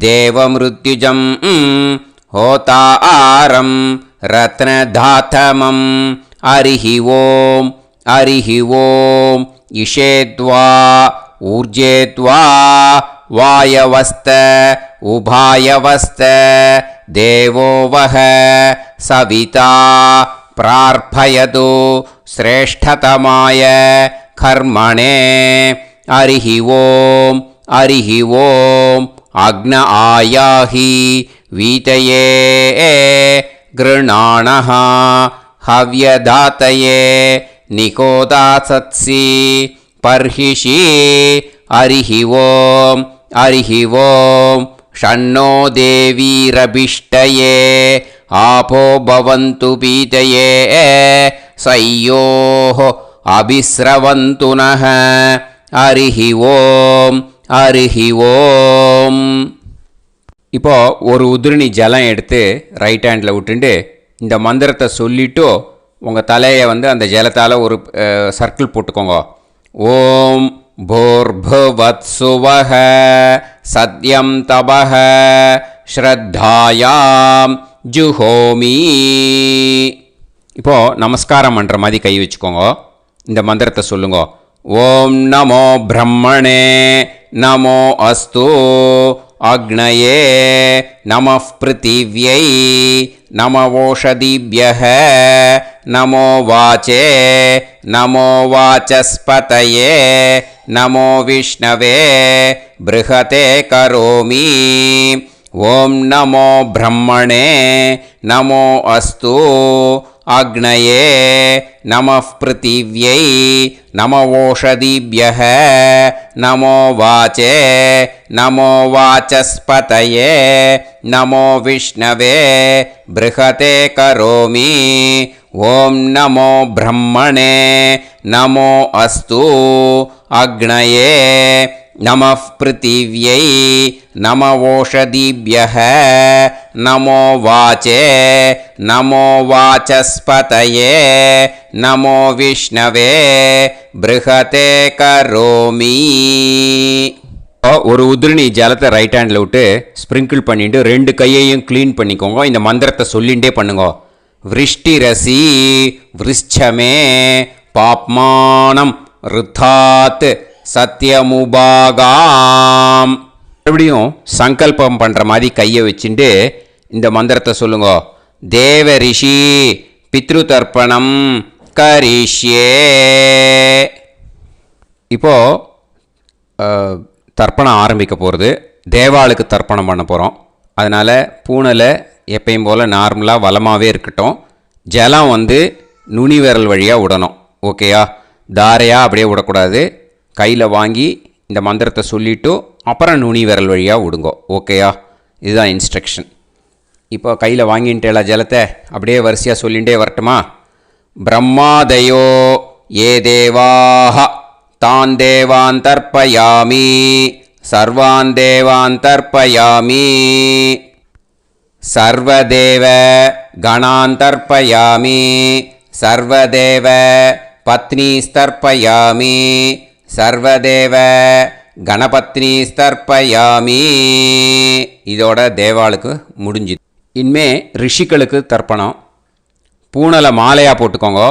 देवमृत्युजं होतारं रत्नधातमं. हरिः ओं इषेद्वा ऊर्जेद्वा वायवस्त उभायवस्त देवो वः सविता प्रार्थयतु श्रेष्ठतमाय कर्मणे. हरिः ओं अग्न आयाहि वीतये गृणाणः हव्यदातये निकोदासत्सि पर्हिषि. हरिः ओं षण्णो देवीरभिष्टये आपो भवन्तु पीतये सयोः अभिस्रवन्तु नः. हरिः ओं. இப்போ ஒரு உதிரணி ஜலம் எடுத்து ரைட் ஹேண்டில் விட்டுண்டு இந்த மந்திரத்தை சொல்லிவிட்டு உங்கள் தலையை அந்த ஜலத்தால் ஒரு சர்க்கிள் போட்டுக்கோங்க. ஓம் பூர்புவத்சுவஹ சத்யம் தபஹ ஸ்ரத்தாயாம் ஜுஹோமி. இப்போது நமஸ்காரம் பண்ணுற மாதிரி கை வச்சுக்கோங்க. இந்த மந்திரத்தை சொல்லுங்க. ஓம் நமோ பிரம்மணே நமோ அஸ்து அக்னயே நமः பிருத்திவ்யை நமவோஷதிभ्यः நமோ வாச்சே நமோ வாசஸ்பதயே நமோ விஷ்ணவே ப்ருஹதே கரோமி. ஓம் நமோ பிரம்மணே நமோ அஸ்து அக்னயே நமः பிருத்திவ்யை நமவோஷதிभ्यः நமோ வாச்சே நமோ வாசஸ்பதயே நமோ விஷ்ணவே ப்ருஹதே கரோமி. ஓம் நமோ பிரம்மணே நமோ அஸ்து அக்னயே நமः பிருத்திவ்யை நமவோஷதிभ्यः நமோ வாச்சே நமோ வாசஸ்பதயே நமோ விஷ்ணவே ப்ருஹதே கரோமி. ஒரு உதிரணி ஜலத்தை ரைட் ஹேண்டில் விட்டு ஸ்ப்ரிங்கிள் பண்ணிட்டு 2 கையையும் க்ளீன் பண்ணிக்கோங்க. இந்த மந்திரத்தை சொல்லிகிட்டே பண்ணுங்க. விருஷ்டிரசி விருஷ்சமே பாப்மானம் ருத்தாத் சத்யமுபாகாம். மறுபடியும் சங்கல்பம் பண்ணுற மாதிரி கையை வச்சுட்டு இந்த மந்திரத்தை சொல்லுங்க. தேவ ரிஷி பித்ரு தர்ப்பணம் கரிஷ்யே. இப்போது தர்ப்பணம் ஆரம்பிக்க போகிறது. தேவாளுக்கு தர்ப்பணம் பண்ண போகிறோம். அதனால் பூனலை எப்பயும் போல் நார்மலாக வளமாகவே இருக்கட்டும். ஜலம் நுனி விரல் வழியாக விடணும். ஓகேயா? தாரையாக அப்படியே விடக்கூடாது. கையில் வாங்கி இந்த மந்திரத்தை சொல்லிவிட்டு அப்புறம் நுனி விரல் வழியாக விடுங்கோ. ஓகேயா? இதுதான் இன்ஸ்ட்ரக்ஷன். இப்போ கையில் வாங்கின்ட்டேல ஜலத்தை அப்படியே வரிசையாக சொல்லிகிட்டே வரட்டுமா? பிரம்மாதயோ ஏ தேவாஹ தான் தேவான் தர்ப்பயாமி சர்வான் தேவான் தர்ப்பயாமி சர்வதேவ கணான் தர்ப்பயாமி சர்வதேவ பத்னீஸ்தர்ப்பயாமி சர்வதேவ கணபத்னி தர்ப்பயாமி. இதோட தேவாளுக்கு முடிஞ்சுது. இனிமே ரிஷிகளுக்கு தர்ப்பணம். பூனலை மாலையாக போட்டுக்கோங்க.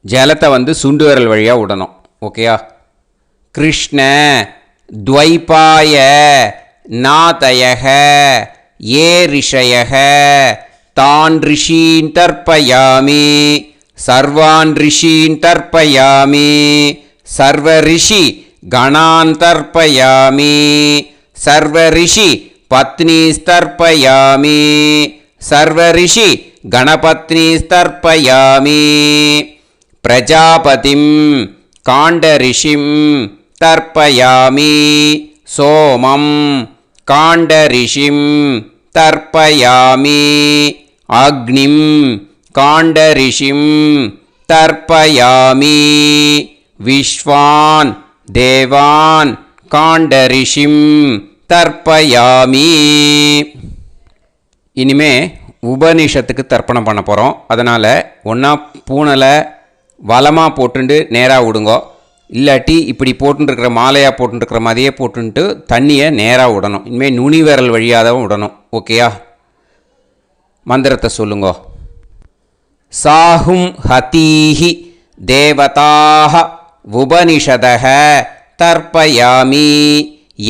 ஜலத்தை வந்து சுண்டு விரல் வழியாக விடணும். ஓகேயா? கிருஷ்ண துவைபாய நாதயக ஏ ரிஷயக தான் ரிஷீன் தர்ப்பயாமி சர்வான் ரிஷீன் தர்ப்பயாமி சர்வ ரிஷி கணான் தர்ப்பயாமி சர்வ ரிஷி பத்னி தர்ப்பயாமி சர்வ ரிஷி கணபத்னி தர்ப்பயாமி பிரஜாபதிம் காண்டரிஷிம் தர்ப்பயாமி சோமம் காண்டரிஷிம் தர்ப்பயாமி அக்னிம் காண்டரிஷிம் தர்ப்பயாமி விஸ்வான் தேவான் காண்டரிஷிம் தர்ப்பயாமி. இனிமே உபனிஷத்துக்கு தர்ப்பணம் பண்ண போகிறோம். அதனால் ஒன்றா பூனலை வலமாக போட்டுண்டு நேராக விடுங்கோ. இல்லாட்டி இப்படி போட்டுருக்கிற மாலையாக போட்டுருக்கிற மாதிரியே போட்டுன்ட்டு தண்ணியை நேராக விடணும். இனிமேல் நுனி விரல் வழியாக தான் விடணும். ஓகேயா? மந்திரத்தை சொல்லுங்கோ. சாஹும் ஹதீஹி தேவதாக உபனிஷதக தர்ப்பயாமி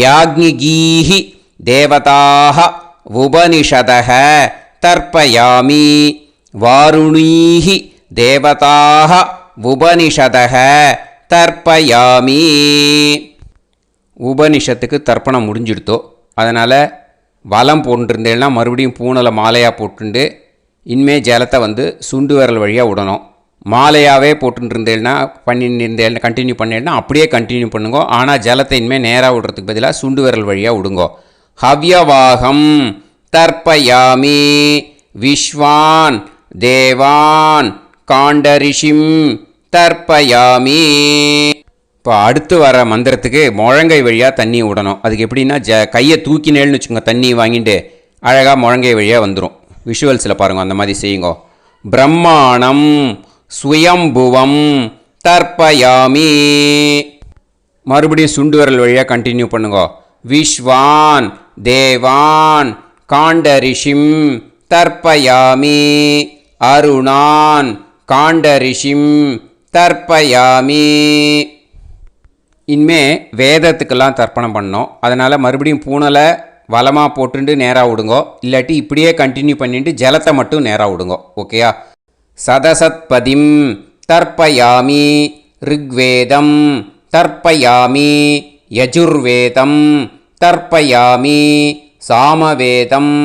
யாக்ஞிகீஹி தேவதாக உபனிஷதக தர்ப்பயாமி வாருணீஹி தேவதாக உபனிஷதக தர்ப்பயாமி. உபனிஷத்துக்கு தர்ப்பணம் முடிஞ்சிடுத்தோ. அதனால் வலம் போட்டுருந்தேன்னா மறுபடியும் பூனலை மாலையாக போட்டுண்டு இனிமே ஜலத்தை வந்து சுண்டு விரல் வழியாக விடணும். மாலையாகவே போட்டுருந்தேன்னா பண்ணியிருந்தேன் கண்டினியூ பண்ணேன்னா அப்படியே கண்டினியூ பண்ணுங்கோ. ஆனால் ஜலத்தை இனிமேல் நேராக விடுறதுக்கு பதிலாக சுண்டு விரல் வழியாக விடுங்கோ. ஹவ்யவாகம் தர்ப்பயாமி விஸ்வான் தேவான் காண்டரிஷிம் தர்ப்பயாமி. இப்போ அடுத்து வர மந்திரத்துக்கு முழங்கை வழியாக தண்ணி விடணும். அதுக்கு எப்படின்னா கையை தூக்கினேன்னு வச்சுக்கோங்க, தண்ணி வாங்கிட்டு அழகாக முழங்கை வழியாக வந்துடும். விஷுவல்ஸில் பாருங்கள், அந்த மாதிரி செய்யுங்க. பிரம்மாணம் சுயம்புவம் தர்ப்பயாமி. மறுபடியும் சுண்டு விரல் வழியாக கண்டினியூ பண்ணுங்க. விஸ்வான் தேவான் காண்டரிஷிம் தர்ப்பயாமி அருணான் காண்டரிஷிம் தர்ப்பயாமி. இனிமே வேதத்துக்கெல்லாம் தர்ப்பணம் பண்ணோம். அதனால் மறுபடியும் பூனலை வலமாக போட்டுண்டு நேராக விடுங்கோ. இல்லாட்டி இப்படியே கண்டினியூ பண்ணிட்டு ஜலத்தை மட்டும் நேராக விடுங்கோ. ஓகேயா? சதசத்பதிம் தர்ப்பயாமி ரிக்வேதம் தர்ப்பயாமி யஜுர்வேதம் தர்ப்பயாமி சாமவேதம்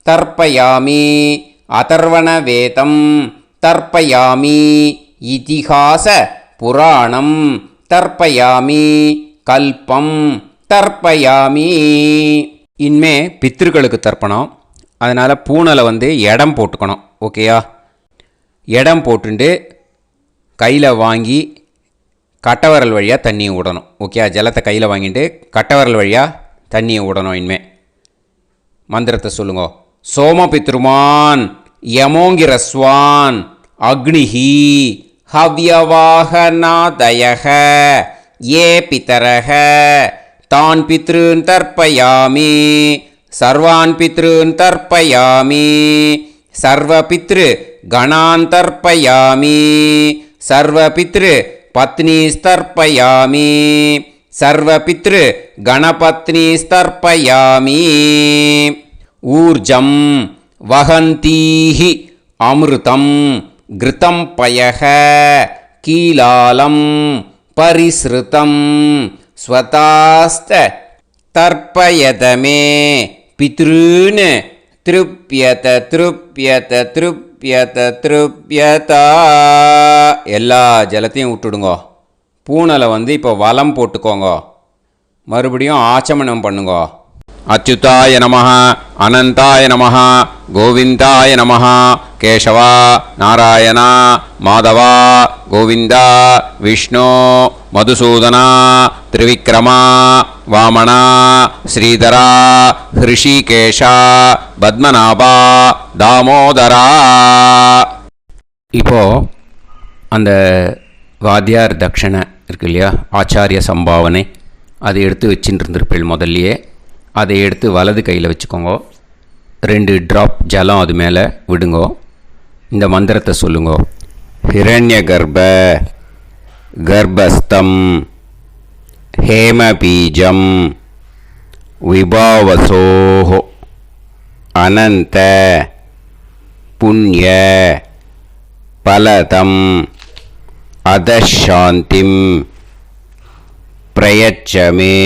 தர்ப்பயாமி அதர்வணவேதம் தர்ப்பயாமி இதிஹாச புராணம் தர்ப்பயாமி கல்பம் தர்ப்பயாமி. இனிமே பித்ருக்களுக்கு தர்ப்பணம். அதனால் பூனலை வந்து இடம் போட்டுக்கணும். ஓகேயா? இடம் போட்டுண்டு கையில் வாங்கி கட்டவரல் வழியாக தண்ணியை விடணும். ஓகே? ஜலத்தை கையில் வாங்கிட்டு கட்டவரல் வழியாக தண்ணியை விடணும். இனிமே மந்திரத்தை சொல்லுங்க. சோமபித்ருமான் யமோங்கிரஸ்வான் அக்னிஹி ஹவ்யவாகநாதயக ஏ பிதரக தான் பித்ருன் தர்ப்பயாமி சர்வான் பித்ருன் தர்ப்பயாமி சர்வ பித்ரு கணான் தர்ப்பயாமி சர்வ பித்ரு பத்னி தர்ப்பயாமி சர்வ பித்ரு கணபத்னி தர்ப்பயாமி. ஊர்ஜம் வஹந்தீஹி அமிர்தம் கிருதம் பயக கீலாலம் பரிஸ்ருதம் ஸ்வதாஸ்த தர்ப்பயதமே பித்ருன் திருப்யத திருப்யத திருப்யத திருப்யதா. எல்லா ஜலத்தையும் விட்டுடுங்கோ. பூனலை வந்து இப்போ வலம் போட்டுக்கோங்க. மறுபடியும் ஆச்சமனம் பண்ணுங்கோ. அச்சுதாய நமஹ அனந்தாய நமஹ கோவிந்தாய நமஹ கேசவா நாராயணா மாதவா கோவிந்தா விஷ்ணு மதுசூதனா திரிவிக்ரமா வாமனா ஸ்ரீதரா ஹிருஷிகேஷா பத்மநாபா தாமோதரா. இப்போது அந்த வாத்தியார் தட்சணை இருக்கு இல்லையா, ஆச்சாரிய சம்பாவனை, அதை எடுத்து வச்சுட்டு இருந்திருப்பேள் முதல்லையே. அதை எடுத்து வலது கையில் வச்சுக்கோங்க. 2 ட்ராப் ஜலம் அது மேலே விடுங்கோ. இந்த மந்திரத்தை சொல்லுங்கோ. ஹிரண்ய கர்ப்ப கர்ப்பஸ்தம் ஹேமபீஜம் விபாவசோஹ அனந்த புண்ணிய பலதம் அதசாந்திம் பிரயச்சமே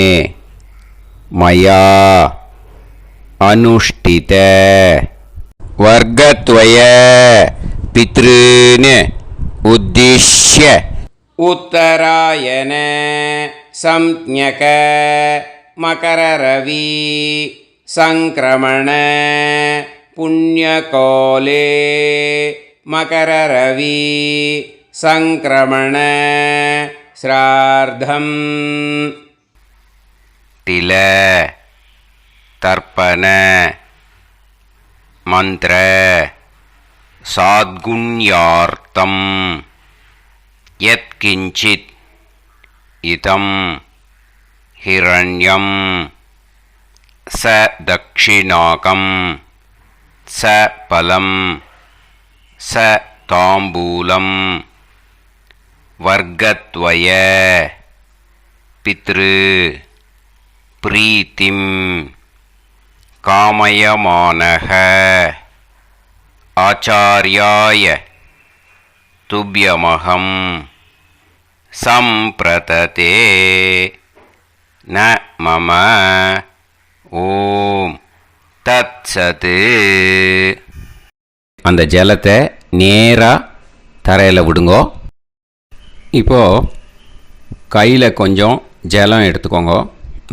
மயா அனுஷ்டித வர்க்கத்வய பித்ருன் உத்திஷ்ய உத்தராயண சம்ஞக மகரரவி சங்கிரமண புண்ணியகாலே மகரரவி சங்கிரமண ஸ்ரார்த்தம் தில தர்ப்பண மந்திர சாத்குண்யார்த்தம் யத்கிஞ்சித் இதம் ஹிரண்யம் ச தக்ஷிணாகம் ச பலம் ச தாம்பூலம் வர்க்கத்வய பித்ரு பிரீத்திம் காமயமானஹ ஆச்சார்யாய துப்யமஹம் சம்பிரததே ந மம ஓம் தத்சத். அந்த ஜலத்தை நேராக தரையில் விடுங்கோ. இப்போது கையில் கொஞ்சம் ஜலம் எடுத்துக்கோங்க.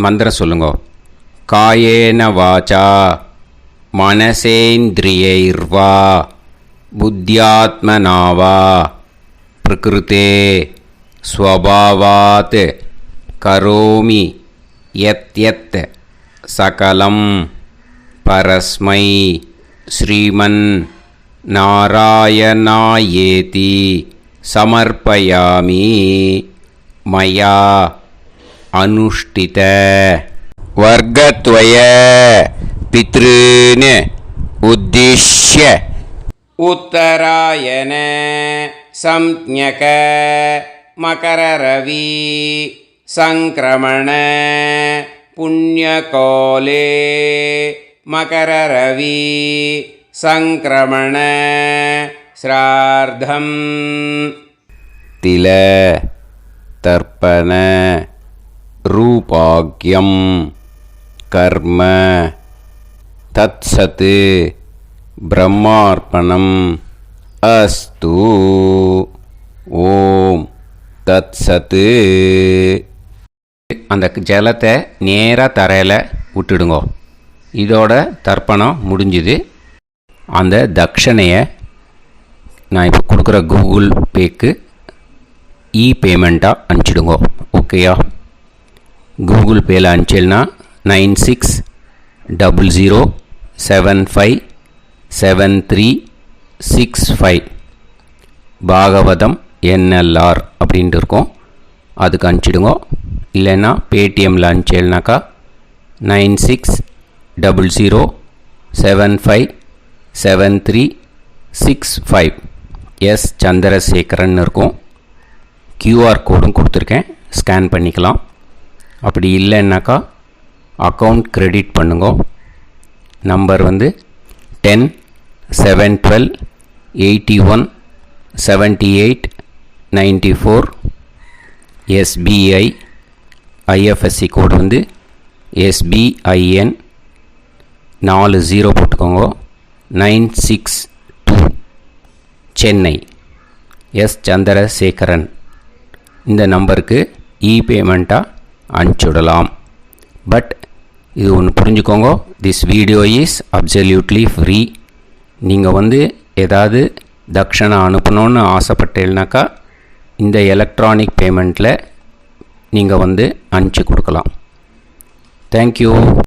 மந்திரம் சொல்லுங்கோ. காயேன வாச்சா மனசேந்திரியைர்வா புத்தியாத்மனாவா பிரகிருதே ஸ்வபாவாத் கரோமி யத் யத் சகலம் பரஸ்மை ஸ்ரீமன் நாராயணாயேதி சமர்ப்பயாமி மயா அனுஷ்டித வர்க்கத்வய பித்ருன் உத்திஷ்ய உத்தராயண சம்ஞக மகரரவி சங்கிரமண புண்ணியகாலே மகரரவி சங்கிரமண ஸ்ரார்த்தம் தில தர்ப்பண ரூபாக்யம் கர்ம தத்சத் பிரம்மார்ப்பணம் அஸ்து. ஓம் தத்சத். அந்த ஜலத்தை நேராக தரையில் விட்டுடுங்கோ. இதோட தர்ப்பணம் முடிஞ்சுது. அந்த தட்சணையை நான் இப்போ கொடுக்குற கூகுள் பேக்கு பேமெண்ட்டாக அனுப்பிச்சிடுங்கோ. ஓகேயா? கூகுள் பேயில் அனுப்பிச்சில்னா 9600757365 பாகவதம் NLR அப்படின்ட்டு இருக்கோம். அதுக்கு அனுப்பிச்சிடுங்கோ. இல்லைன்னா பேடிஎம்மில் அனுப்பிச்சில்னாக்கா 9600757365 எஸ் சந்திரசேகரன் இருக்கும். QR கோடும் கொடுத்துருக்கேன், ஸ்கேன் பண்ணிக்கலாம். அப்படி இல்லைன்னாக்கா அக்கௌண்ட் கிரெடிட் பண்ணுங்க. நம்பர் வந்து 10-7-12-81-78-94. SBI IFSC கோடு வந்து SBIN 40 போட்டுக்கோங்க. 962 சென்னை. எஸ் சந்திரசேகரன். இந்த நம்பருக்கு பேமெண்ட்டாக அனுப்பிச்சுடலாம். பட் இது ஒன்று புரிஞ்சுக்கோங்க, this video is absolutely free. நீங்கள் வந்து ஏதாவது தட்சணை அனுப்பணுன்னு ஆசைப்பட்டேன்னாக்கா இந்த எலக்ட்ரானிக் பேமெண்ட்டில் நீங்கள் வந்து அனுப்பிச்சி கொடுக்கலாம். தேங்க்யூ.